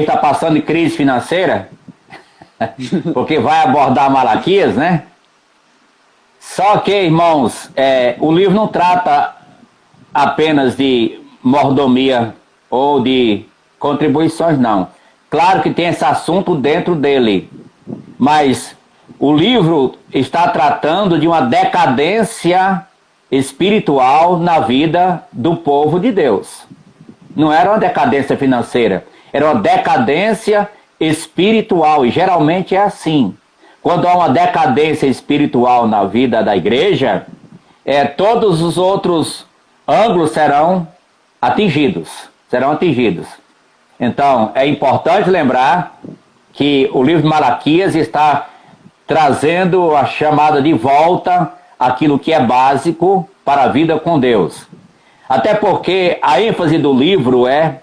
está passando de crise financeira, porque vai abordar Malaquias, né? Só que, irmãos, o livro não trata apenas de mordomia ou de contribuições, não. Claro que tem esse assunto dentro dele, mas o livro está tratando de uma decadência espiritual na vida do povo de Deus. Não era uma decadência financeira, era uma decadência espiritual, e geralmente é assim. Quando há uma decadência espiritual na vida da igreja, todos os outros ângulos serão atingidos. Então, é importante lembrar que o livro de Malaquias está trazendo a chamada de volta aquilo que é básico para a vida com Deus. Até porque a ênfase do livro é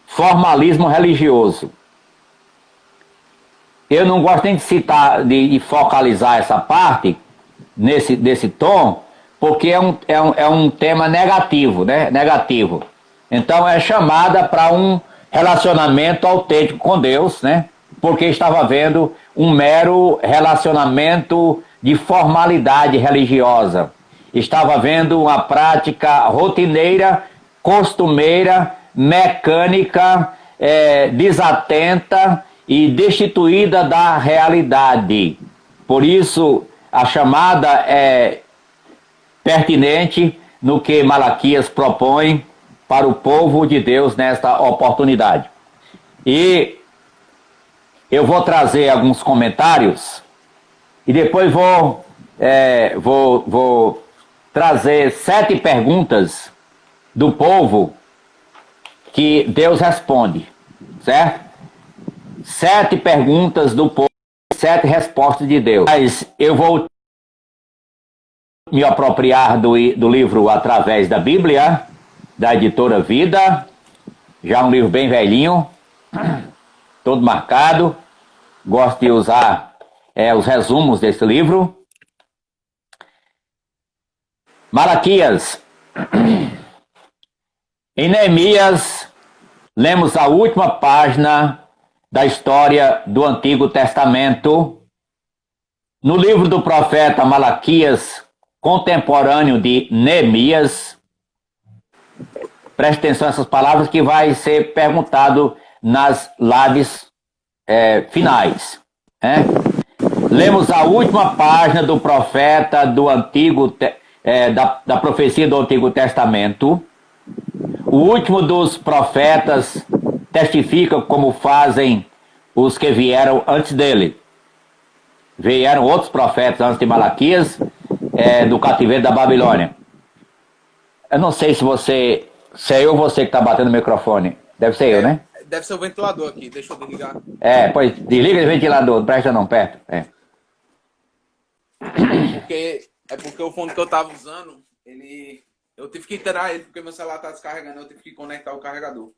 formalismo religioso. Eu não gosto nem de citar, de focalizar essa parte nesse tom, porque é um tema negativo, né? Negativo. Então é chamada para um relacionamento autêntico com Deus, né? Porque estava havendo um mero relacionamento de formalidade religiosa. Estava havendo uma prática rotineira, costumeira, mecânica, desatenta e destituída da realidade. Por isso, a chamada é pertinente no que Malaquias propõe para o povo de Deus nesta oportunidade. E eu vou trazer alguns comentários e depois vou trazer 7 perguntas do povo que Deus responde, certo? 7 perguntas do povo, 7 respostas de Deus. Mas eu vou me apropriar do livro através da Bíblia, da editora Vida, já um livro bem velhinho, todo marcado. Gosto de usar os resumos desse livro. Malaquias. Em Neemias, lemos a última página da história do Antigo Testamento. No livro do profeta Malaquias, contemporâneo de Neemias, preste atenção a essas palavras que vai ser perguntado nas lives finais. Lemos a última página do profeta do Antigo da profecia do Antigo Testamento. O último dos profetas testifica como fazem os que vieram antes dele. Vieram outros profetas antes de Malaquias, do cativeiro da Babilônia. Eu não sei se é eu ou você que está batendo no microfone. Deve ser eu, né? Deve ser o ventilador aqui, deixa eu desligar. Pois desliga o ventilador, não presta não, perto. Porque o fone que eu tava usando, eu tive que tirar ele porque meu celular tá descarregando, eu tive que conectar o carregador.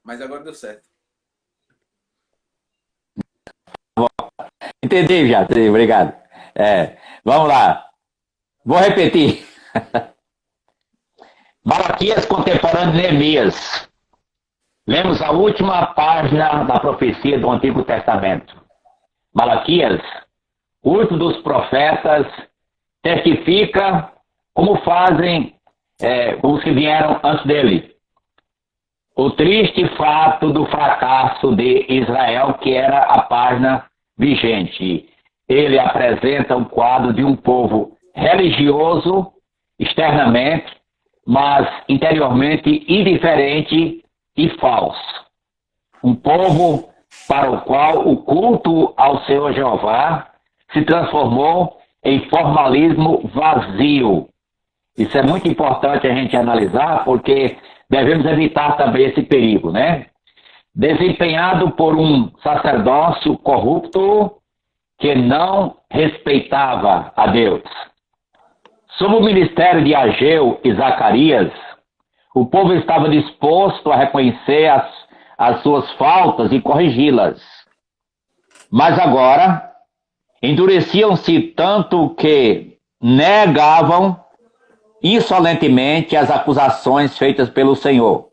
Mas agora deu certo. Entendi já, obrigado. Vamos lá. Vou repetir. Malaquias, contemporâneo de Neemias. Lemos a última página da profecia do Antigo Testamento. Malaquias, o último dos profetas, testifica como fazem os que vieram antes dele. O triste fato do fracasso de Israel, que era a página vigente. Ele apresenta um quadro de um povo religioso, externamente, mas interiormente indiferente e falso. Um povo para o qual o culto ao Senhor Jeová se transformou em formalismo vazio. Isso é muito importante a gente analisar, porque devemos evitar também esse perigo, né? Desempenhado por um sacerdócio corrupto que não respeitava a Deus. Sob o ministério de Ageu e Zacarias, o povo estava disposto a reconhecer as suas faltas e corrigi-las. Mas agora, endureciam-se tanto que negavam insolentemente as acusações feitas pelo Senhor.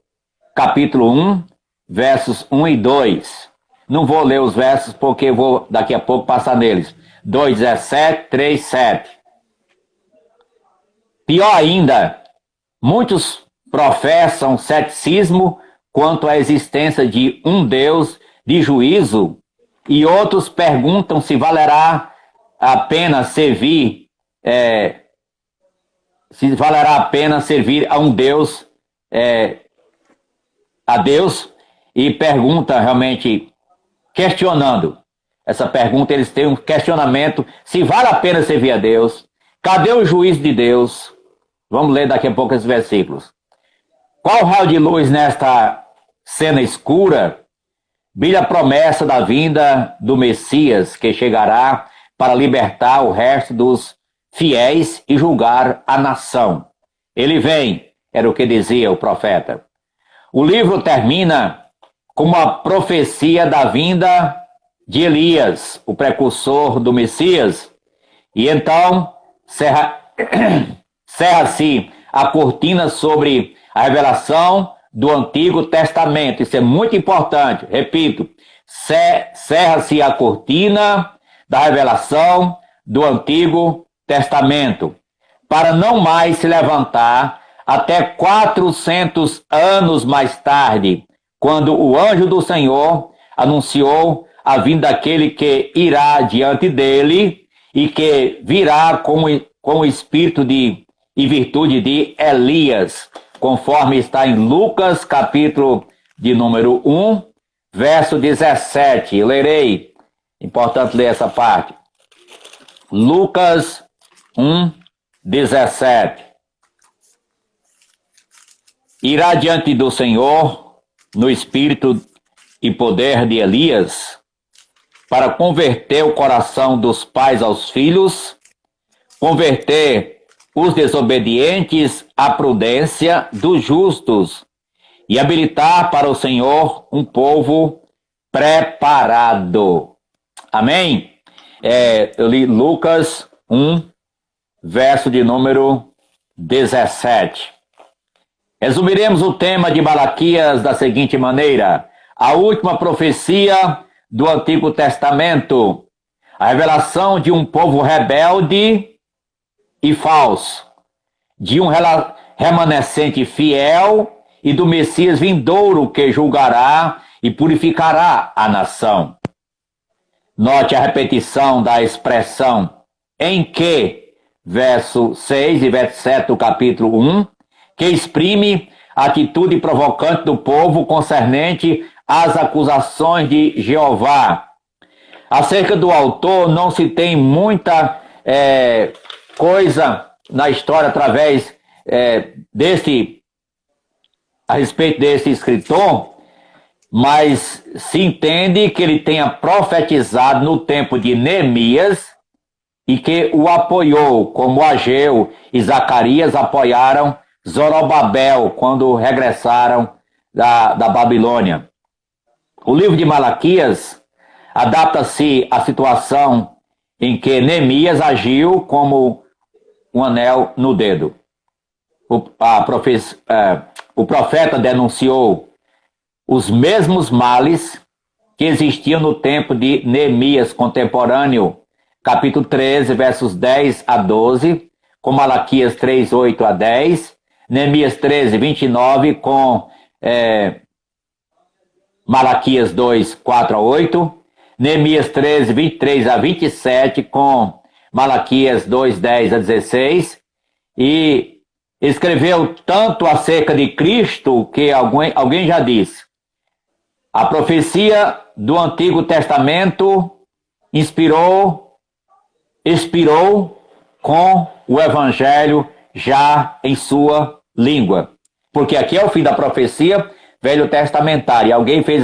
Capítulo 1, versos 1 e 2. Não vou ler os versos porque vou daqui a pouco passar neles. 2:17, 3:7. Pior ainda, muitos professam ceticismo quanto à existência de um Deus de juízo e outros perguntam se valerá a pena servir a um Deus, a Deus, e pergunta realmente, questionando essa pergunta, eles têm um questionamento, se vale a pena servir a Deus, cadê o juízo de Deus? Vamos ler daqui a pouco esses versículos. Qual raio de luz nesta cena escura? Brilha a promessa da vinda do Messias, que chegará para libertar o resto dos fiéis e julgar a nação. Ele vem, era o que dizia o profeta. O livro termina com uma profecia da vinda de Elias, o precursor do Messias, e então cerra-se a cortina sobre a revelação do Antigo Testamento. Isso é muito importante, repito, cerra-se a cortina da revelação do Antigo Testamento, para não mais se levantar até 400 anos mais tarde, quando o anjo do Senhor anunciou a vinda daquele que irá diante dele e que virá com o espírito e virtude de Elias, conforme está em Lucas, capítulo de número 1, verso 17. Eu lerei, importante ler essa parte. Lucas 1, 17. Irá diante do Senhor no espírito e poder de Elias, para converter o coração dos pais aos filhos, converter os desobedientes à prudência dos justos e habilitar para o Senhor um povo preparado. Amém? Eu li Lucas 1, verso de número 17. Resumiremos o tema de Malaquias da seguinte maneira: a última profecia do Antigo Testamento, a revelação de um povo rebelde e falso, de um remanescente fiel e do Messias vindouro que julgará e purificará a nação. Note a repetição da expressão em que, verso 6 e verso 7 do capítulo 1, que exprime a atitude provocante do povo concernente às acusações de Jeová. Acerca do autor, não se tem muita coisa na história através a respeito desse escritor, mas se entende que ele tenha profetizado no tempo de Neemias e que o apoiou, como Ageu e Zacarias apoiaram Zorobabel quando regressaram da Babilônia. O livro de Malaquias adapta-se à situação em que Neemias agiu como um anel no dedo. O profeta denunciou os mesmos males que existiam no tempo de Neemias contemporâneo, capítulo 13, versos 10 a 12, com Malaquias 3, 8 a 10, Neemias 13, 29, com Malaquias 2, 4 a 8, Neemias 13, 23 a 27, com Malaquias 2, 10 a 16, e escreveu tanto acerca de Cristo que alguém já disse: a profecia do Antigo Testamento expirou com o Evangelho já em sua língua. Porque aqui é o fim da profecia velho testamentária. Alguém fez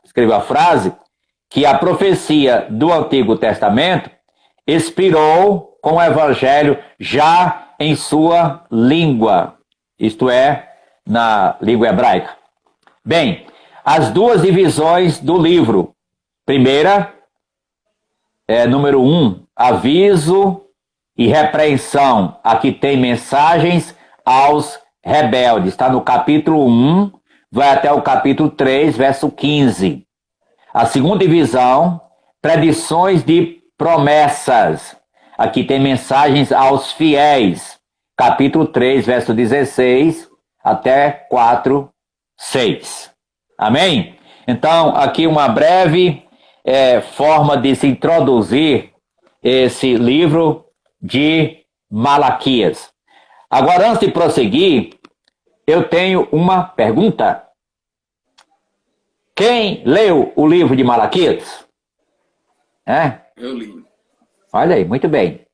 escreveu a frase que a profecia do Antigo Testamento expirou com o Evangelho já em sua língua, isto é, na língua hebraica. Bem, as duas divisões do livro. Primeira, número 1, aviso e repreensão. Aqui tem mensagens aos rebeldes. Está no capítulo 1, vai até o capítulo 3, verso 15. A segunda divisão, predições de promessas. Aqui tem mensagens aos fiéis. Capítulo 3, verso 16 até 4, 6. Amém? Então, aqui uma breve forma de se introduzir esse livro de Malaquias. Agora, antes de prosseguir, eu tenho uma pergunta. Quem leu o livro de Malaquias? Eu li. Olha aí, muito bem.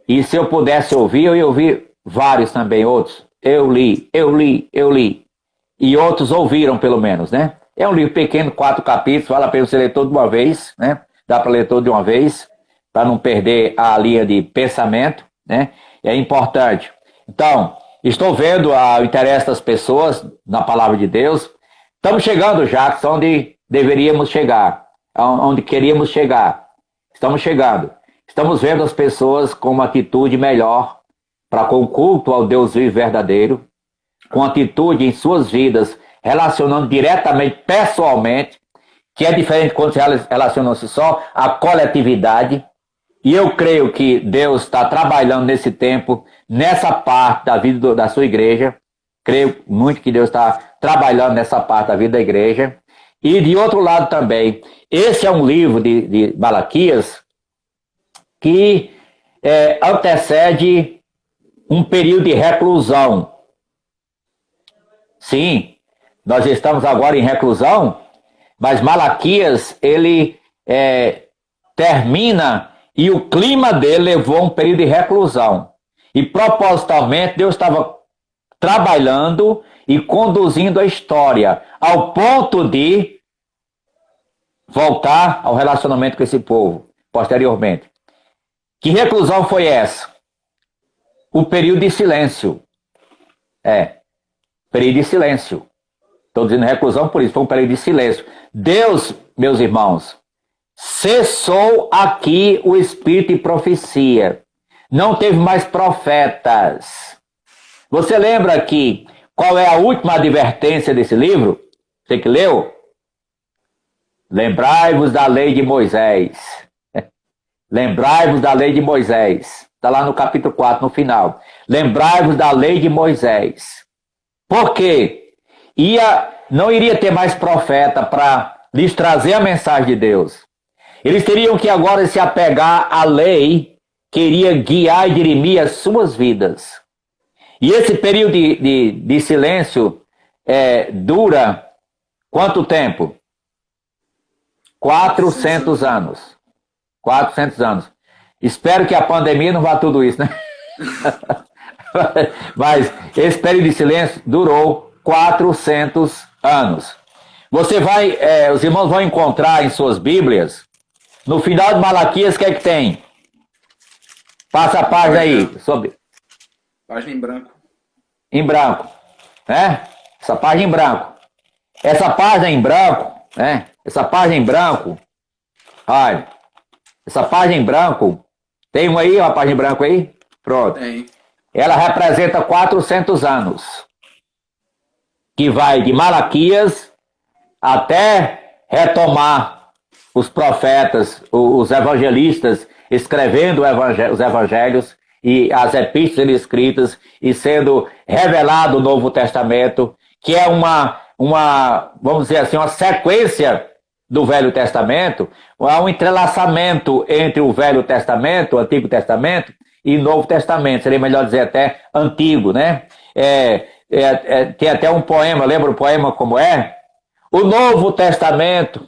E se eu pudesse ouvir, eu ia ouvir vários também, outros. Eu li. E outros ouviram, pelo menos, né? É um livro pequeno, 4 capítulos, vale a pena você ler todo de uma vez, né? Dá para ler todo de uma vez, para não perder a linha de pensamento, né? É importante. Então, estou vendo o interesse das pessoas na palavra de Deus. Estamos chegando, Jacques, onde deveríamos chegar, onde queríamos chegar. Estamos chegando. Estamos vendo as pessoas com uma atitude melhor para com o culto ao Deus vivo e verdadeiro, com atitude em suas vidas, relacionando diretamente, pessoalmente, que é diferente quando se relaciona-se só à coletividade. E eu creio que Deus está trabalhando nesse tempo, nessa parte da vida da sua igreja. Creio muito que Deus está trabalhando nessa parte da vida da igreja. E de outro lado também, esse é um livro de Malaquias que antecede um período de reclusão. Sim, nós estamos agora em reclusão, mas Malaquias, ele termina e o clima dele levou a um período de reclusão. E propositalmente Deus estava trabalhando e conduzindo a história ao ponto de voltar ao relacionamento com esse povo, posteriormente. Que reclusão foi essa? O período de silêncio. Período de silêncio. Estou dizendo reclusão por isso, foi um período de silêncio. Deus, meus irmãos, cessou aqui o espírito de profecia. Não teve mais profetas. Você lembra que qual é a última advertência desse livro? Você que leu? Lembrai-vos da lei de Moisés. Lembrai-vos da lei de Moisés. Está lá no capítulo 4, no final. Lembrai-vos da lei de Moisés. Por quê? Não iria ter mais profeta para lhes trazer a mensagem de Deus. Eles teriam que agora se apegar à lei que iria guiar e dirimir as suas vidas. E esse período de silêncio dura quanto tempo? 400 anos. 400 anos. Espero que a pandemia não vá tudo isso, né? Mas esse período de silêncio durou 400 anos. Você vai, os irmãos vão encontrar em suas Bíblias, no final de Malaquias, o que é que tem? Passa a página aí. Sobre... Página em branco. Em branco. Né? Essa página em branco. Essa página em branco, né? Essa página em branco. Olha. Essa página em branco. Tem uma aí, uma página em branco aí? Pronto. Tem. Ela representa 400 anos. Que vai de Malaquias até retomar os profetas, os evangelistas, escrevendo os evangelhos e as epístolas escritas e sendo revelado o Novo Testamento, que é vamos dizer assim, uma sequência do Velho Testamento, há um entrelaçamento entre o Velho Testamento, o Antigo Testamento e o Novo Testamento, seria melhor dizer até Antigo, né? Tem até um poema, lembra o poema como é? O Novo Testamento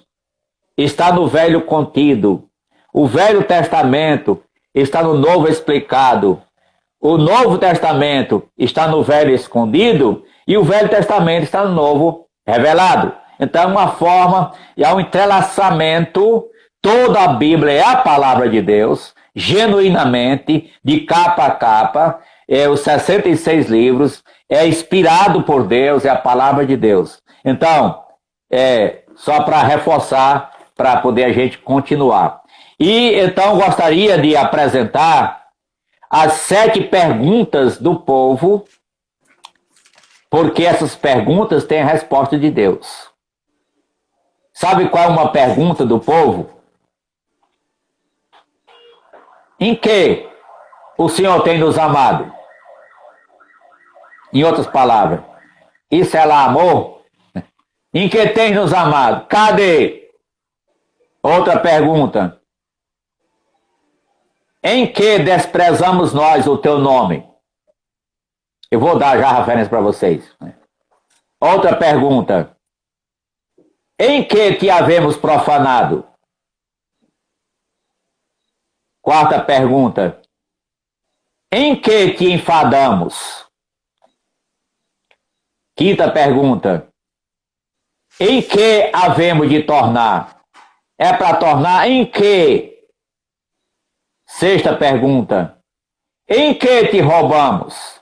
está no Velho contido, o Velho Testamento está no Novo explicado, o Novo Testamento está no Velho escondido e o Velho Testamento está no Novo revelado. Então, é uma forma, há um entrelaçamento, toda a Bíblia é a palavra de Deus, genuinamente, de capa a capa, os 66 livros, é inspirado por Deus, é a palavra de Deus. Então, só para reforçar, para poder a gente continuar. E, então, gostaria de apresentar as 7 perguntas do povo Porque essas perguntas têm a resposta de Deus. Sabe qual é uma pergunta do povo? Em que o Senhor tem nos amado? Em outras palavras, isso é lá amor? Em que tem nos amado? Cadê? Outra pergunta. Em que desprezamos nós o teu nome? Eu vou dar já a referência para vocês. Outra pergunta. Em que te havemos profanado? Quarta pergunta. Em que te enfadamos? Quinta pergunta. Em que havemos de tornar? É para tornar em que? Sexta pergunta. Em que te roubamos?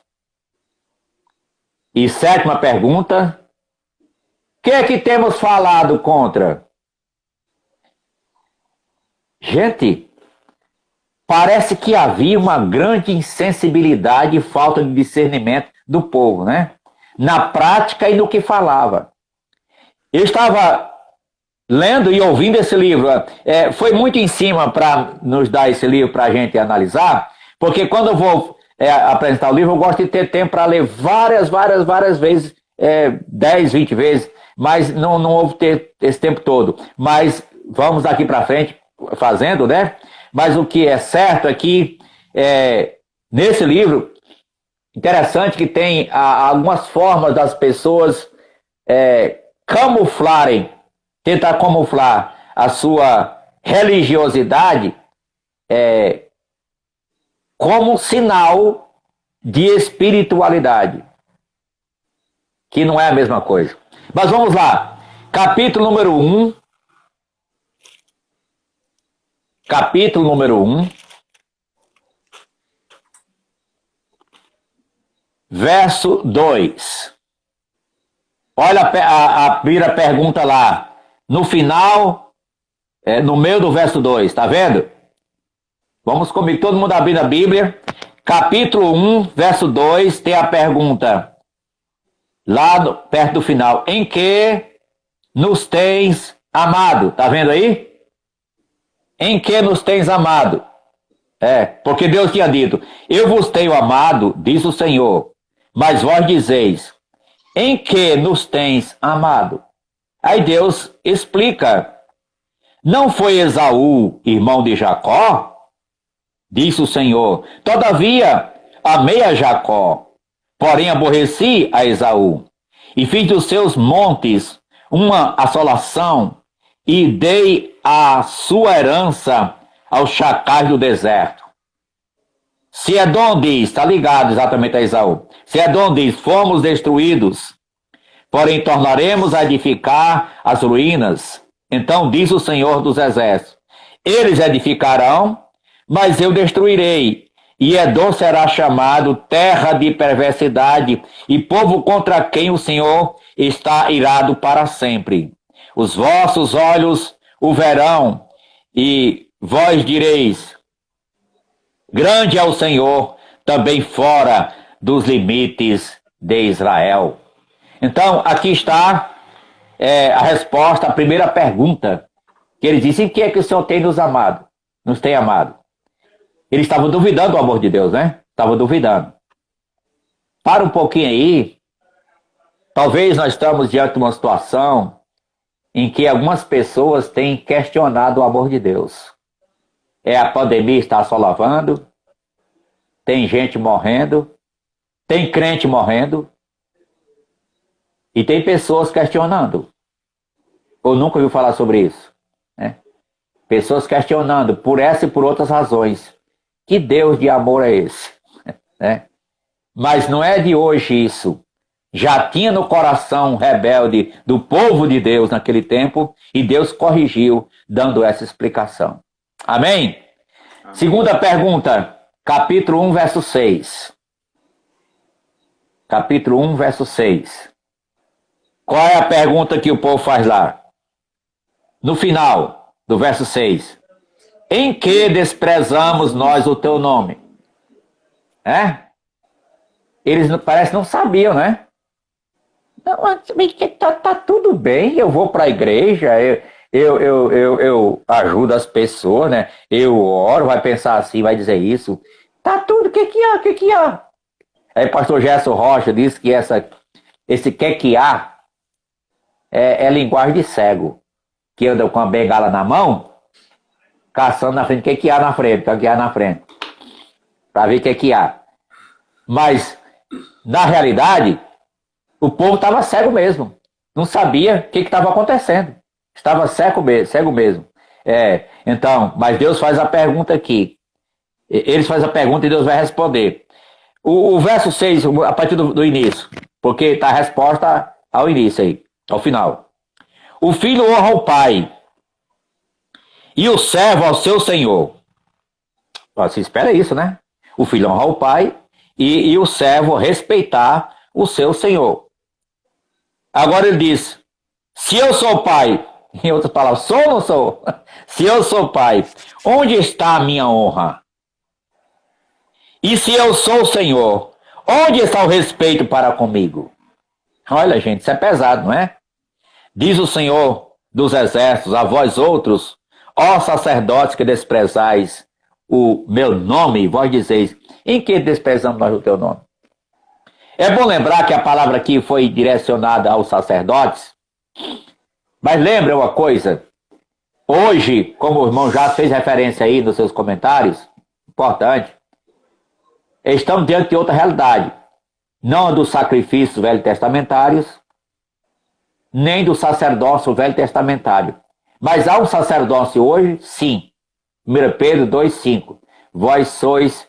E sétima pergunta. O que é que temos falado contra? Gente, parece que havia uma grande insensibilidade e falta de discernimento do povo, né? Na prática e no que falava. Eu estava lendo e ouvindo esse livro. Foi muito em cima para nos dar esse livro para a gente analisar, porque quando eu vou apresentar o livro, eu gosto de ter tempo para ler várias vezes, 10, 20 vezes, mas não houve ter esse tempo todo. Mas vamos daqui para frente fazendo, né? Mas o que é certo é que nesse livro, interessante que tem algumas formas das pessoas tentar camuflar a sua religiosidade como sinal de espiritualidade, que não é a mesma coisa. Mas vamos lá, capítulo número 1, verso 2. Olha a primeira pergunta lá, no final, no meio do verso 2, tá vendo? Vamos comigo, todo mundo abrindo a Bíblia. Capítulo 1, verso 2, tem a pergunta, lá perto do final. Em que nos tens amado? Tá vendo aí? Em que nos tens amado? Porque Deus tinha dito, eu vos tenho amado, diz o Senhor, mas vós dizeis, em que nos tens amado? Aí Deus explica, não foi Esaú, irmão de Jacó? Disse o Senhor, todavia amei a Jacó, porém aborreci a Esaú, e fiz dos seus montes uma assolação, e dei a sua herança aos chacais do deserto. Se Edom diz, está ligado exatamente a Esaú, se Edom diz, fomos destruídos, porém tornaremos a edificar as ruínas, então diz o Senhor dos Exércitos, eles edificarão, mas eu destruirei, e Edom será chamado terra de perversidade, e povo contra quem o Senhor está irado para sempre. Os vossos olhos o verão, e vós direis, grande é o Senhor, também fora dos limites de Israel. Então, aqui está a resposta à primeira pergunta, que ele disse, em que é que o Senhor tem nos amado? Nos tem amado? Ele estava duvidando do amor de Deus, né? Estava duvidando. Para um pouquinho aí, talvez nós estamos diante de uma situação em que algumas pessoas têm questionado o amor de Deus. A pandemia está assolando, tem gente morrendo, tem crente morrendo, e tem pessoas questionando. Ou nunca ouviu falar sobre isso, né? Pessoas questionando por essa e por outras razões. Que Deus de amor é esse? Né? Mas não é de hoje isso. Já tinha no coração rebelde do povo de Deus naquele tempo, e Deus corrigiu, dando essa explicação. Amém? Amém. Segunda pergunta, capítulo 1, verso 6. Capítulo 1, verso 6. Qual é a pergunta que o povo faz lá? No final do verso 6. Em que desprezamos nós o teu nome? Eles parece que não sabiam, né? Não, mas tá tudo bem, eu vou para a igreja, eu ajudo as pessoas, né? Eu oro, vai pensar assim, vai dizer isso. Tá tudo, o que que há, o que que há? Aí o pastor Gerson Rocha disse que esse que há é linguagem de cego, que anda com a bengala na mão, caçando na frente, o que há na frente, o que há na frente, para ver o que há. Mas, na realidade, o povo estava cego mesmo. Não sabia o que estava acontecendo. Estava cego mesmo. Então, mas Deus faz a pergunta aqui. Eles fazem a pergunta e Deus vai responder. O verso 6, a partir do início, porque está a resposta ao início aí, ao final. O filho honra o pai e o servo ao seu senhor. Você espera isso, né? O filho honra o pai e o servo respeitar o seu senhor. Agora ele diz, se eu sou pai, em outras palavras, sou ou não sou? Se eu sou pai, onde está a minha honra? E se eu sou o Senhor, onde está o respeito para comigo? Olha, gente, isso é pesado, não é? Diz o Senhor dos exércitos, a vós outros, ó sacerdotes que desprezais o meu nome, vós dizeis, em que desprezamos nós o teu nome? É bom lembrar que a palavra aqui foi direcionada aos sacerdotes, mas lembra uma coisa, hoje, como o irmão já fez referência aí nos seus comentários, importante, estamos diante de outra realidade, não dos sacrifícios velho-testamentários, nem do sacerdócio velho-testamentário. Mas há um sacerdócio hoje, sim. 1 Pedro 2,5. Vós sois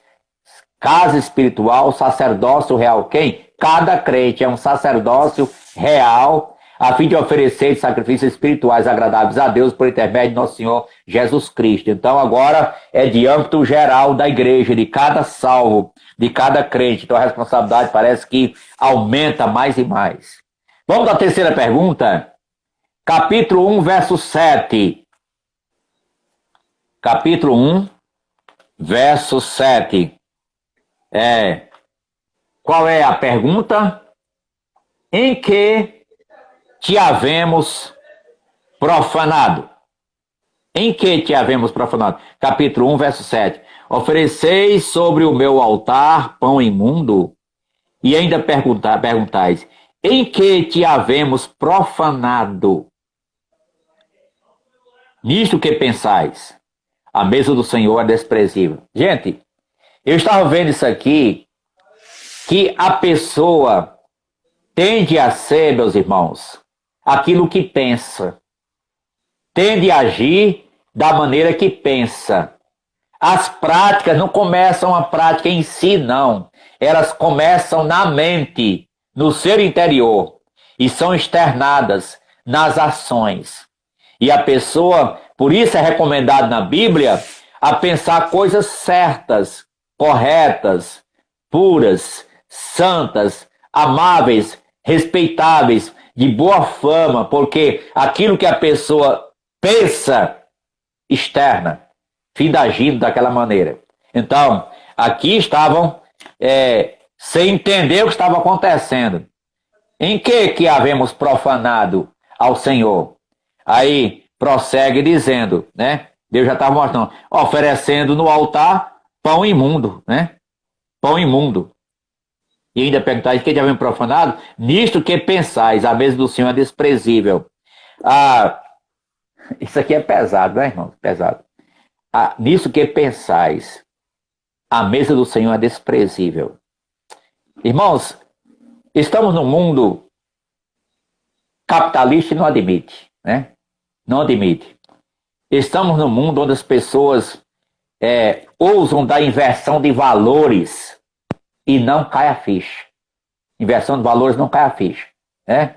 casa espiritual, sacerdócio real. Quem? Cada crente é um sacerdócio real, a fim de oferecer sacrifícios espirituais agradáveis a Deus por intermédio de nosso Senhor Jesus Cristo. Então agora é de âmbito geral da igreja, de cada salvo, de cada crente. Então a responsabilidade parece que aumenta mais e mais. Vamos à terceira pergunta? Capítulo 1, verso 7. Capítulo 1, verso 7. Qual é a pergunta? Em que te havemos profanado? Em que te havemos profanado? Capítulo 1, verso 7. Ofereceis sobre o meu altar pão imundo? E ainda perguntais, em que te havemos profanado? Nisto que pensais, a mesa do Senhor é desprezível. Gente, eu estava vendo isso aqui, que a pessoa tende a ser, meus irmãos, aquilo que pensa. Tende a agir da maneira que pensa. As práticas não começam a prática em si, não. Elas começam na mente, no ser interior, e são externadas nas ações. E a pessoa, por isso é recomendado na Bíblia, a pensar coisas certas, corretas, puras, santas, amáveis, respeitáveis, de boa fama, porque aquilo que a pessoa pensa, externa, fim agindo daquela maneira. Então, aqui estavam sem entender o que estava acontecendo. Em que havemos profanado ao Senhor? Aí prossegue dizendo, né? Deus já estava mostrando, oferecendo no altar pão imundo, né? Pão imundo. E ainda perguntais, que havemos profanado? Nisto que pensais, a mesa do Senhor é desprezível. Isso aqui é pesado, né, irmão? Pesado. Nisso que pensais, a mesa do Senhor é desprezível. Irmãos, estamos num mundo capitalista e não admite, né? Não admite. Estamos num mundo onde as pessoas ousam da inversão de valores e não cai a ficha. Inversão de valores não cai a ficha, né?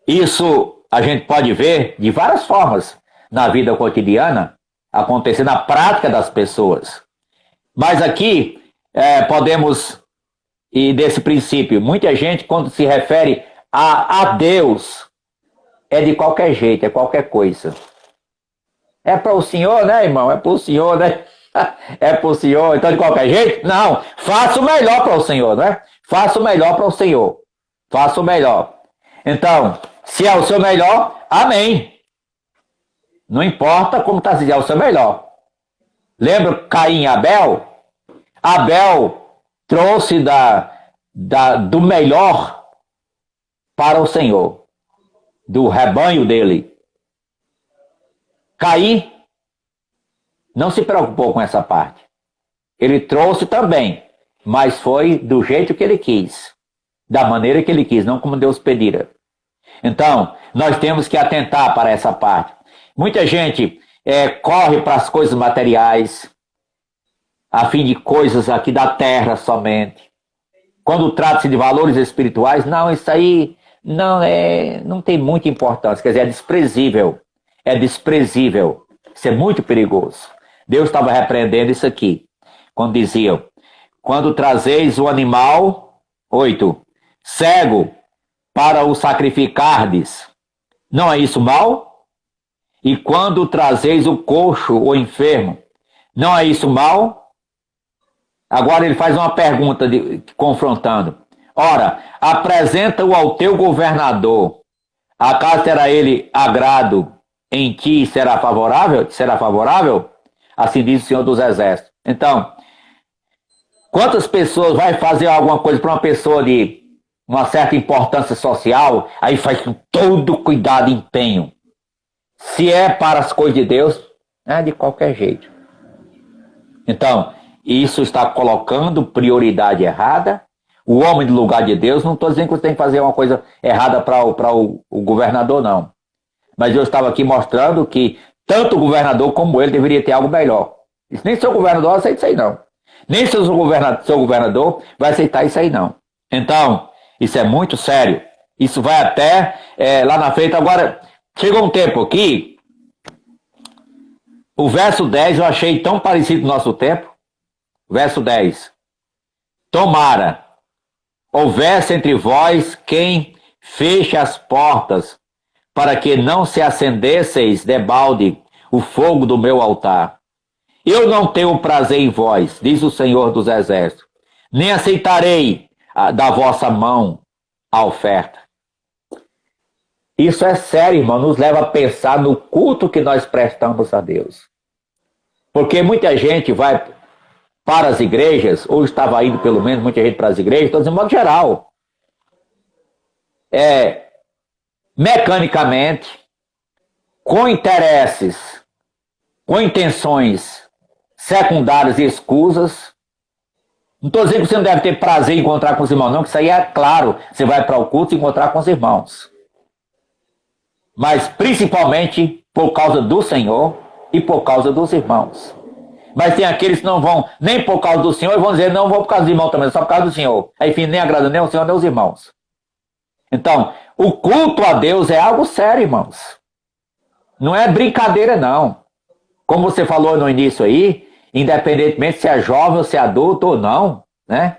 Isso a gente pode ver de várias formas na vida cotidiana, acontecer na prática das pessoas. Mas aqui podemos ir desse princípio. Muita gente, quando se refere a Deus, é de qualquer jeito, é qualquer coisa. É para o Senhor, né, irmão? É para o Senhor, né? É para o Senhor, então de qualquer jeito? Não, faça o melhor para o Senhor, né? Faça o melhor para o Senhor. Faça o melhor. Então, se é o seu melhor, amém. Não importa como está se dizendo, é o seu melhor. Lembra Caim e Abel? Abel trouxe do melhor para o Senhor, do rebanho dele. Caim não se preocupou com essa parte. Ele trouxe também, mas foi do jeito que ele quis, da maneira que ele quis, não como Deus pedira. Então, nós temos que atentar para essa parte. Muita gente corre para as coisas materiais, a fim de coisas aqui da terra somente. Quando trata-se de valores espirituais, não, isso aí não tem muita importância, quer dizer, é desprezível. É desprezível. Isso é muito perigoso. Deus estava repreendendo isso aqui, quando diziam, quando trazeis o animal, 8, cego, para o sacrificardes, não é isso mal? E quando trazeis o coxo, o enfermo, não é isso mal? Agora ele faz uma pergunta confrontando. Ora, apresenta-o ao teu governador. Acaso terá ele agrado em ti e será favorável? Será favorável? Assim diz o Senhor dos Exércitos. Então, quantas pessoas vai fazer alguma coisa para uma pessoa de uma certa importância social, aí faz com todo cuidado e empenho. Se é para as coisas de Deus, é de qualquer jeito. Então, isso está colocando prioridade errada. O homem do lugar de Deus, não estou dizendo que você tem que fazer uma coisa errada para o governador, não. Mas eu estava aqui mostrando que tanto o governador como ele deveria ter algo melhor. Nem seu governador aceita isso aí, não. Nem seu governador vai aceitar isso aí, não. Então, isso é muito sério. Isso vai até lá na frente. Agora, chegou um tempo aqui, o verso 10 eu achei tão parecido com o nosso tempo. Verso 10. Tomara, houvesse entre vós quem feche as portas, para que não se acendesseis debalde o fogo do meu altar. Eu não tenho prazer em vós, diz o Senhor dos Exércitos, nem aceitarei da vossa mão a oferta. Isso é sério, irmão, nos leva a pensar no culto que nós prestamos a Deus. Porque muita gente vai para as igrejas, ou estava indo pelo menos muita gente para as igrejas, estou dizendo de modo geral, mecanicamente, com interesses, com intenções secundárias e escusas. Não estou dizendo que você não deve ter prazer em encontrar com os irmãos, não, que isso aí é claro, você vai para o culto e encontrar com os irmãos. Mas principalmente por causa do Senhor e por causa dos irmãos. Mas tem aqueles que não vão nem por causa do Senhor e vão dizer, não vou por causa dos irmãos também, só por causa do Senhor. Aí, enfim, nem agrada nem o Senhor nem os irmãos. Então, o culto a Deus é algo sério, irmãos. Não é brincadeira, não. Como você falou no início aí, independentemente se é jovem ou se é adulto ou não, né?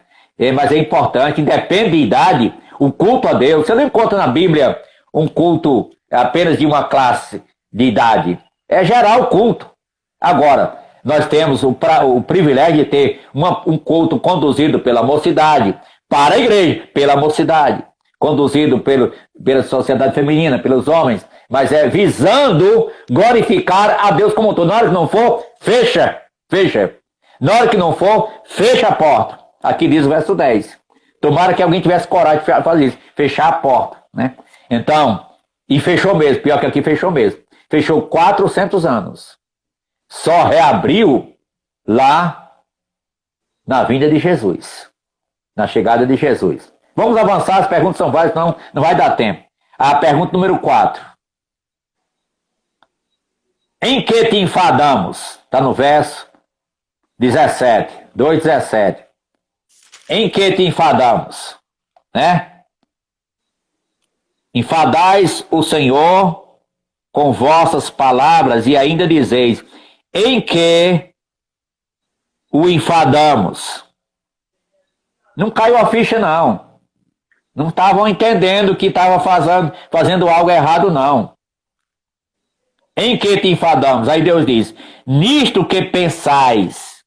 Mas é importante, independe de idade, o culto a Deus. Você não encontra na Bíblia um culto apenas de uma classe de idade. É geral o culto. Agora, nós temos o privilégio de ter um culto conduzido pela mocidade, para a igreja, pela mocidade, conduzido pela sociedade feminina, pelos homens, mas visando glorificar a Deus como um todo. Na hora que não for, fecha. Na hora que não for, fecha a porta. Aqui diz o verso 10. Tomara que alguém tivesse coragem de fazer isso, fechar a porta, né? Então, e fechou mesmo, pior que aqui fechou mesmo. Fechou 400 anos. Só reabriu lá na vinda de Jesus, na chegada de Jesus. Vamos avançar, as perguntas são várias, não vai dar tempo. A pergunta número 4. Em que te enfadamos? Está no verso 17, 2:17. Em que te enfadamos? Né? Enfadais o Senhor com vossas palavras e ainda dizeis, em que o enfadamos? Não caiu a ficha, não. Não estavam entendendo que estava fazendo algo errado, não. Em que te enfadamos? Aí Deus diz, nisto que pensais.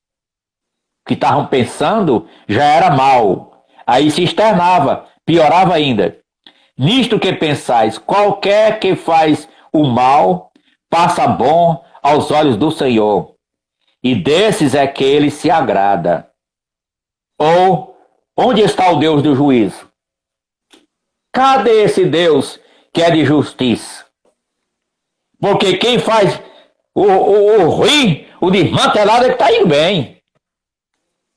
O que estavam pensando já era mal. Aí se externava. Piorava ainda. Nisto que pensais, qualquer que faz o mal, passa bom aos olhos do Senhor, e desses é que ele se agrada. Ou, onde está o Deus do juízo? Cadê esse Deus que é de justiça? Porque quem faz o ruim, o desmantelado, é que está indo bem.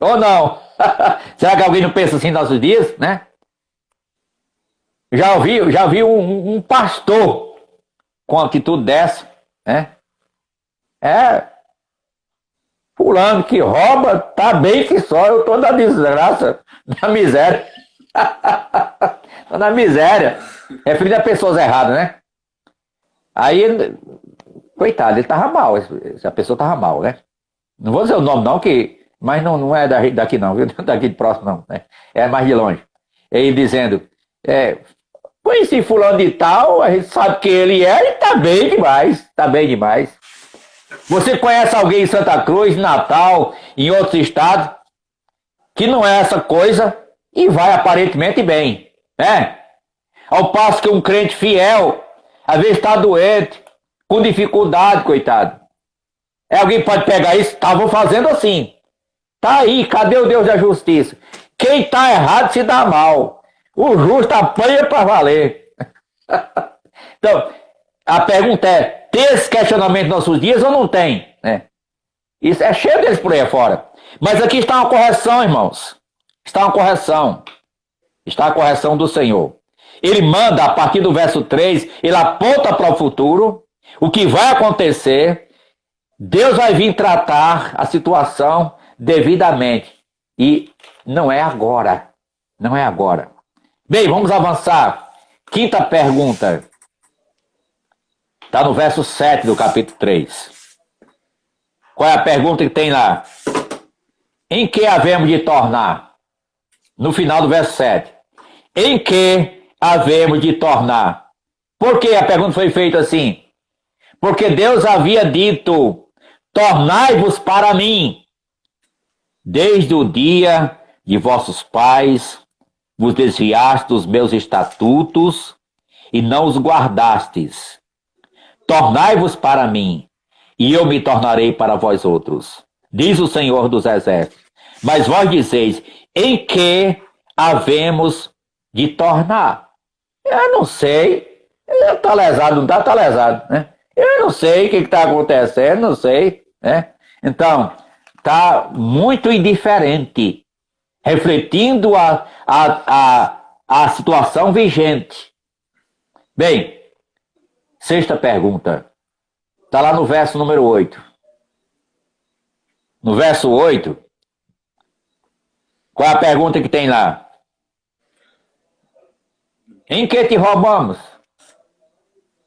Ou não? Será que alguém não pensa assim nos nossos dias, né? Já vi um pastor com atitude dessa, né? Fulano que rouba, tá bem que só, eu tô na desgraça, na miséria. Tô na miséria. Referindo a pessoas erradas, né? Aí, coitado, ele tava mal, essa pessoa tava mal, né? Não vou dizer o nome não, mas não é daqui não, viu? Daqui de próximo não, né? É mais de longe. Ele dizendo, conheci fulano de tal, a gente sabe que ele é e tá bem demais, tá bem demais. Você conhece alguém em Santa Cruz, em Natal, em outros estados, que não é essa coisa e vai aparentemente bem, né? Ao passo que um crente fiel, às vezes está doente, com dificuldade, coitado. Alguém pode pegar isso, estavam fazendo assim. Tá aí, cadê o Deus da justiça? Quem está errado se dá mal. O justo apanha para valer. Então, a pergunta é, tem esse questionamento nos nossos dias ou não tem? Isso é cheio deles por aí fora. Mas aqui está uma correção, irmãos. Está uma correção. Está a correção do Senhor. Ele manda, a partir do verso 3, ele aponta para o futuro, o que vai acontecer. Deus vai vir tratar a situação devidamente. E não é agora. Não é agora. Bem, vamos avançar. Quinta pergunta. Está no verso 7 do capítulo 3. Qual é a pergunta que tem lá? Em que havemos de tornar? No final do verso 7. Em que havemos de tornar? Por que a pergunta foi feita assim? Porque Deus havia dito, tornai-vos para mim. Desde o dia de vossos pais, vos desviastes dos meus estatutos e não os guardastes. Tornai-vos para mim, e eu me tornarei para vós outros, diz o Senhor dos Exércitos. Mas vós dizeis, em que havemos de tornar? Eu não sei. Está lesado, não está? Está lesado, né? Eu não sei o que está acontecendo, não sei, né? Então, está muito indiferente, refletindo a situação vigente. Bem, sexta pergunta. Está lá no verso número 8. No verso 8, qual é a pergunta que tem lá? Em que te roubamos?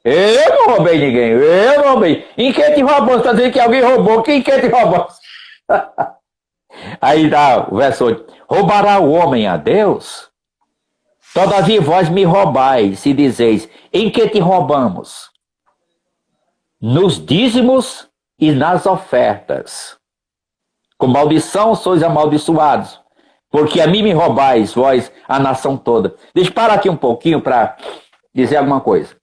Eu não roubei ninguém, eu não roubei. Em que te roubamos? Está dizendo que alguém roubou, em que te roubamos? Aí dá o verso 8. Roubará o homem a Deus? Todavia vós me roubais e dizeis, em que te roubamos? Nos dízimos e nas ofertas. Com maldição sois amaldiçoados, porque a mim me roubais, vós, a nação toda. Deixa eu parar aqui um pouquinho para dizer alguma coisa.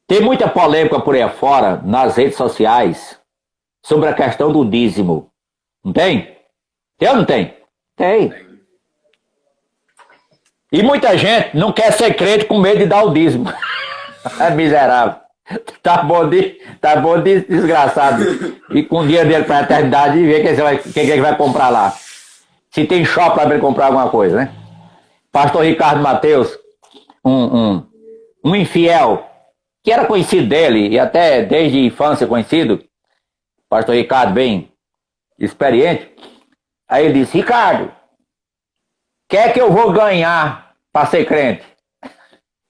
Tem muita polêmica por aí fora, nas redes sociais, sobre a questão do dízimo. Não tem? Tem ou não tem? Tem. E muita gente não quer ser crente com medo de dar o dízimo. É miserável. Tá bom de desgraçado. E com o dinheiro dele para a eternidade e ver quem que vai comprar lá. Se tem shopping para ele comprar alguma coisa, né? Pastor Ricardo Mateus, um infiel, que era conhecido dele, e até desde a infância conhecido, pastor Ricardo, bem experiente, aí ele disse, Ricardo, o que é que eu vou ganhar para ser crente? O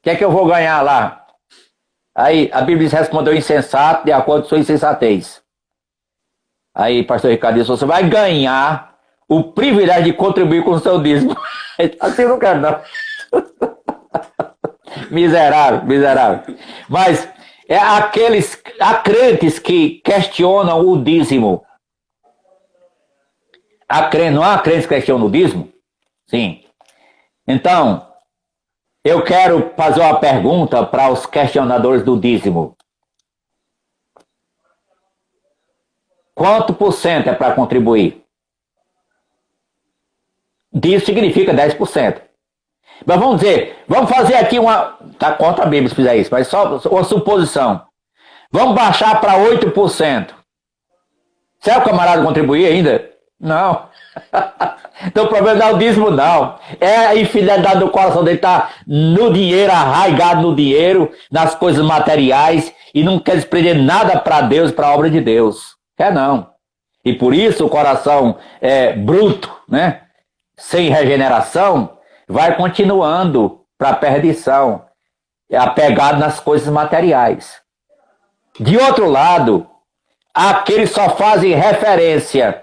que é que eu vou ganhar lá? Aí a Bíblia respondeu insensato, de acordo com sua insensatez. Aí pastor Ricardo disse, você vai ganhar o privilégio de contribuir com o seu dízimo. Assim não quero não. Miserável. Mas há crentes que questionam o dízimo. Não há crentes que questionam o dízimo? Sim. Então, eu quero fazer uma pergunta para os questionadores do dízimo. Quanto por cento é para contribuir? Dízimo significa 10%. Mas vamos dizer, vamos fazer aqui uma... Está contra a Bíblia se fizer isso, mas só uma suposição. Vamos baixar para 8%. Será que o camarada contribuir ainda? Não. Então o problema não é o dízimo, não. É a infidelidade do coração dele, está no dinheiro, arraigado no dinheiro, nas coisas materiais, e não quer desprender nada para Deus, para a obra de Deus. Quer não. E por isso o coração bruto, né? Sem regeneração, vai continuando para a perdição, apegado nas coisas materiais. De outro lado, aqueles só fazem referência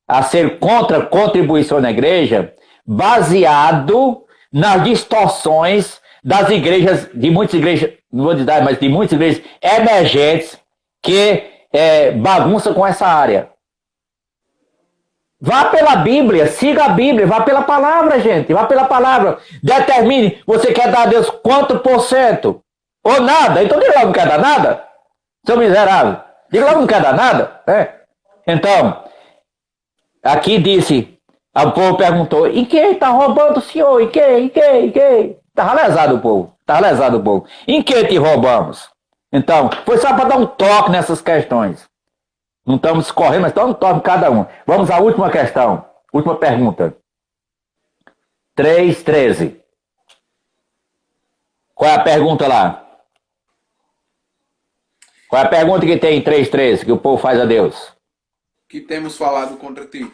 a ser contra a contribuição na igreja, baseado nas distorções das igrejas, de muitas igrejas, não vou dizer, mas de muitas igrejas emergentes que bagunçam com essa área. Vá pela Bíblia, siga a Bíblia, vá pela palavra, gente, vá pela palavra. Determine, você quer dar a Deus quanto por cento? Ou nada? Então diga logo, não quer dar nada? Seu miserável, diga logo, não quer dar nada? Então, aqui disse, o povo perguntou, em que está roubando o senhor? Em que? Estava lesado o povo. Em que te roubamos? Então, foi só para dar um toque nessas questões. Não estamos correndo, mas estamos um toque em cada um. Vamos à última questão, última pergunta. 3:13. Qual é a pergunta lá? Qual é a pergunta que tem em 3:13 que o povo faz a Deus? Que temos falado contra ti.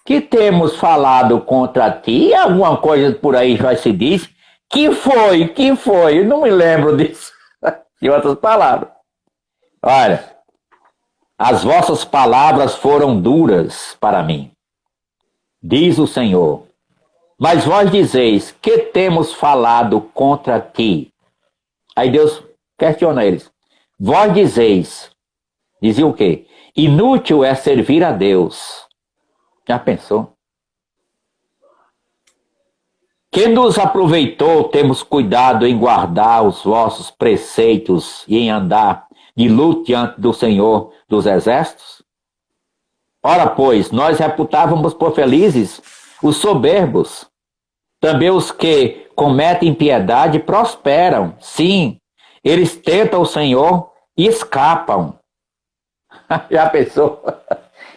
Que temos falado contra ti? Alguma coisa por aí já se diz. Que foi? Eu não me lembro disso. De outras palavras. Olha, as vossas palavras foram duras para mim, diz o Senhor. Mas vós dizeis, que temos falado contra ti? Aí Deus questiona eles. Vós dizeis, dizia o quê? Inútil é servir a Deus. Já pensou? Que nos aproveitou temos cuidado em guardar os vossos preceitos e em andar de luto diante do Senhor dos Exércitos? Ora, pois, nós reputávamos por felizes os soberbos. Também os que cometem impiedade prosperam. Sim, eles tentam o Senhor e escapam. Já pensou?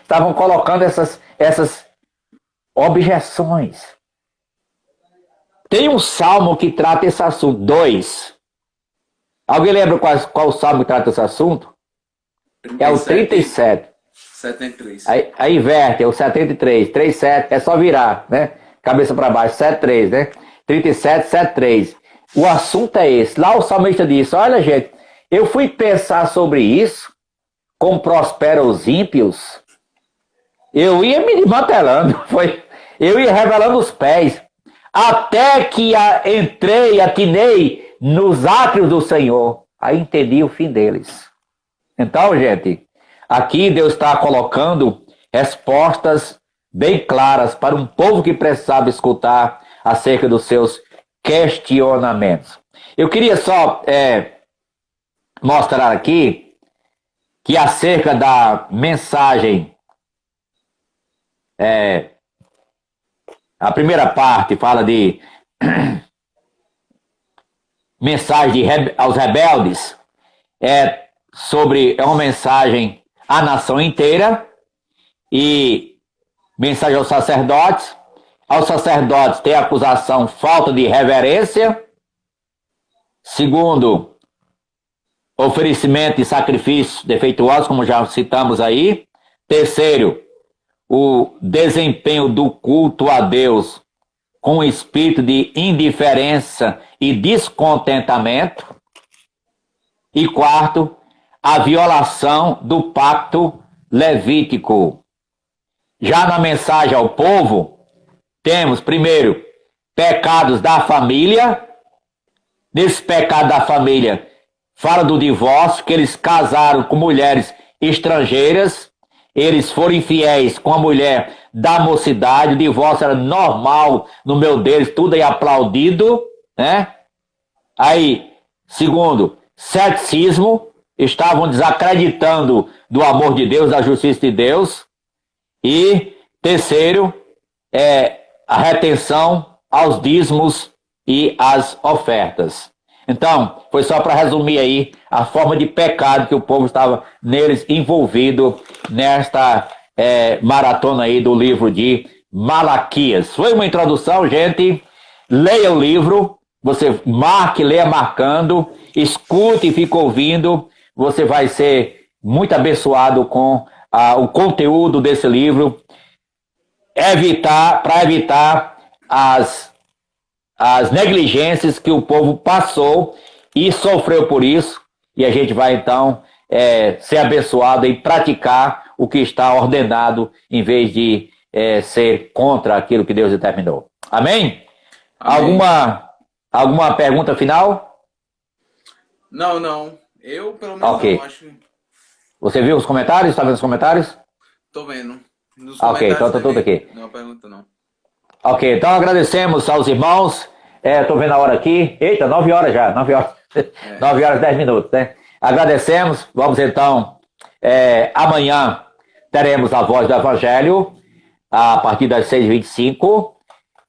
Estavam colocando essas objeções. Tem um salmo que trata esse assunto, 2. Alguém lembra qual o salmo que trata esse assunto? 37. É o 37. 73. Aí inverte, é o 73. 37, é só virar, né? Cabeça para baixo, 73, né? 37, 73. O assunto é esse. Lá o salmista disse, olha gente, eu fui pensar sobre isso, como prosperam os ímpios, eu ia me desmantelando, eu ia revelando os pés, até que atinei nos átrios do Senhor, aí entendi o fim deles. Então, gente, aqui Deus está colocando respostas bem claras para um povo que precisava escutar acerca dos seus questionamentos. Eu queria só mostrar aqui que acerca da mensagem, a primeira parte fala de mensagem aos rebeldes, é uma mensagem à nação inteira, e mensagem aos sacerdotes. Aos sacerdotes tem a acusação falta de reverência. Segundo, oferecimento de sacrifícios defeituosos, como já citamos aí. Terceiro, o desempenho do culto a Deus com um espírito de indiferença e descontentamento. E quarto, a violação do pacto levítico. Já na mensagem ao povo, temos, primeiro, pecados da família. Nesse pecado da família, fala do divórcio, que eles casaram com mulheres estrangeiras, eles foram infiéis com a mulher da mocidade, o divórcio era normal no meio deles, tudo aí aplaudido, né? Aí, segundo, ceticismo, estavam desacreditando do amor de Deus, da justiça de Deus. E terceiro, a retenção aos dízimos e às ofertas. Então, foi só para resumir aí a forma de pecado que o povo estava neles envolvido nesta maratona aí do livro de Malaquias. Foi uma introdução, gente. Leia o livro, você marque, leia marcando, escute e fique ouvindo. Você vai ser muito abençoado com o conteúdo desse livro. Para evitar as negligências que o povo passou e sofreu por isso, e a gente vai então ser abençoado e praticar o que está ordenado, em vez de ser contra aquilo que Deus determinou. Amém? Amém. Alguma pergunta final? Não. Eu, pelo menos, Ok. não acho. Você viu os comentários? Está vendo os comentários? Tô vendo. Nos Ok, então tá tudo aqui. Não pergunta, não. Ok, então agradecemos aos irmãos. Estou vendo a hora aqui. Eita, 9 horas já. 9 horas. 9 horas 10 minutos, né? Agradecemos. Vamos então. Amanhã teremos a voz do Evangelho a partir das 6h25.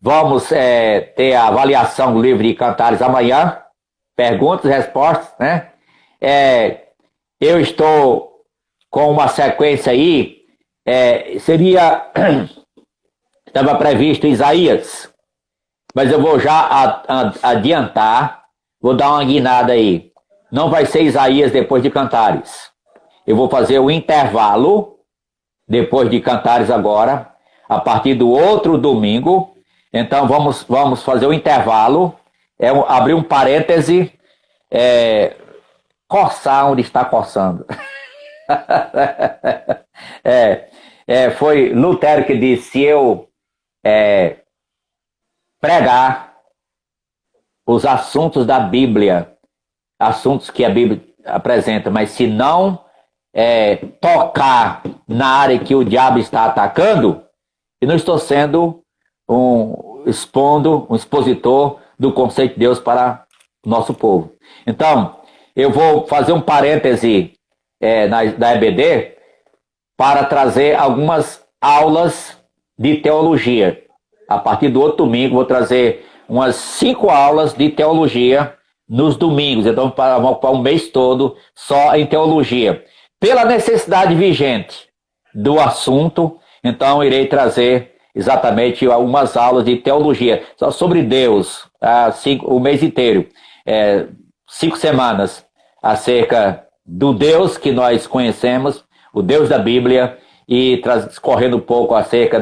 Vamos ter a avaliação do livro de Cantares amanhã. Perguntas e respostas, né? Eu estou com uma sequência aí. Estava previsto Isaías, mas eu vou já adiantar, vou dar uma guinada aí. Não vai ser Isaías depois de Cantares. Eu vou fazer o intervalo depois de Cantares agora, a partir do outro domingo. Então vamos fazer o intervalo, abrir um parêntese, coçar onde está coçando. Foi Lutero que disse: se eu pregar os assuntos da Bíblia, assuntos que a Bíblia apresenta, mas se não tocar na área que o diabo está atacando, eu não estou sendo um expositor do conceito de Deus para o nosso povo. Então, eu vou fazer um parêntese da EBD para trazer algumas aulas de teologia. A partir do outro domingo, vou trazer umas 5 aulas de teologia nos domingos. Então, para um mês todo, só em teologia. Pela necessidade vigente do assunto, então, irei trazer exatamente algumas aulas de teologia. Só sobre Deus, o mês inteiro. 5 semanas acerca do Deus que nós conhecemos, o Deus da Bíblia, e discorrendo um pouco acerca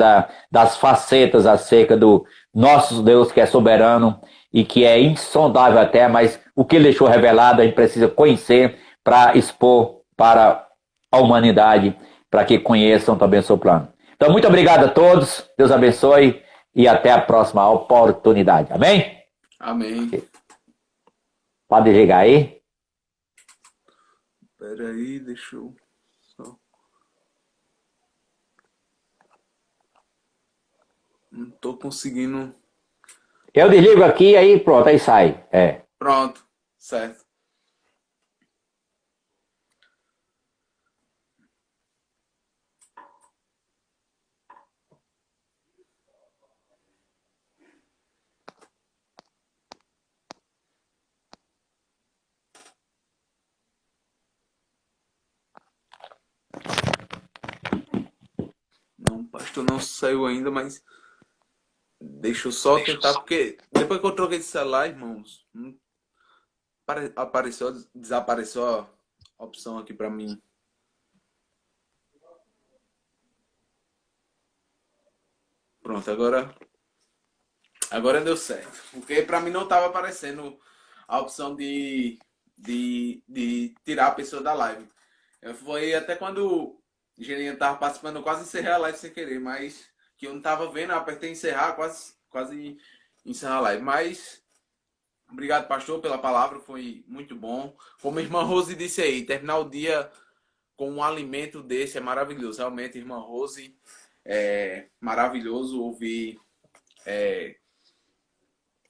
das facetas, acerca do nosso Deus que é soberano e que é insondável até, mas o que ele deixou revelado a gente precisa conhecer para expor para a humanidade, para que conheçam também o seu plano. Então, muito obrigado a todos, Deus abençoe e até a próxima oportunidade. Amém? Amém. Pode ligar aí. Espera aí, deixa eu... Não tô conseguindo... Eu desligo aqui, aí pronto, aí sai. Pronto, certo. Não, o pastor não saiu ainda, mas deixa eu só tentar, porque depois que eu troquei de celular, irmãos, desapareceu a opção aqui pra mim. Pronto, agora deu certo. Porque pra mim não tava aparecendo a opção de tirar a pessoa da live. Foi até quando o Geninho tava participando, eu quase encerrei a live sem querer, mas que eu não tava vendo, eu apertei encerrar, quase encerrar a live. Mas obrigado, pastor, pela palavra, foi muito bom. Como a irmã Rose disse aí, terminar o dia com um alimento desse é maravilhoso. Realmente, irmã Rose, é maravilhoso ouvir,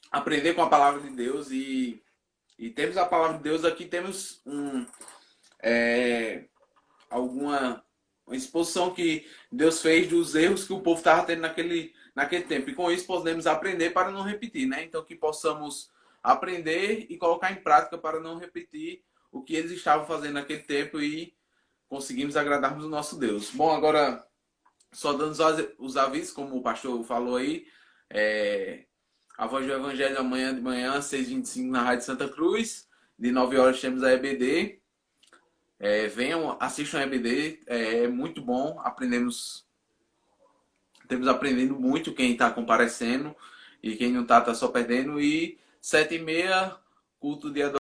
aprender com a palavra de Deus e temos a palavra de Deus aqui, temos alguma uma exposição que Deus fez dos erros que o povo estava tendo naquele tempo. E com isso podemos aprender para não repetir, né? Então que possamos aprender e colocar em prática para não repetir o que eles estavam fazendo naquele tempo e conseguimos agradarmos o nosso Deus. Bom, agora, só dando os avisos, como o pastor falou aí, a Voz do Evangelho amanhã de manhã, 6h25 na Rádio Santa Cruz, de 9 horas temos a EBD. Venham, assistam a EBD, é muito bom, temos aprendendo muito quem está comparecendo e quem não está só perdendo. E 7h30, culto de adoração.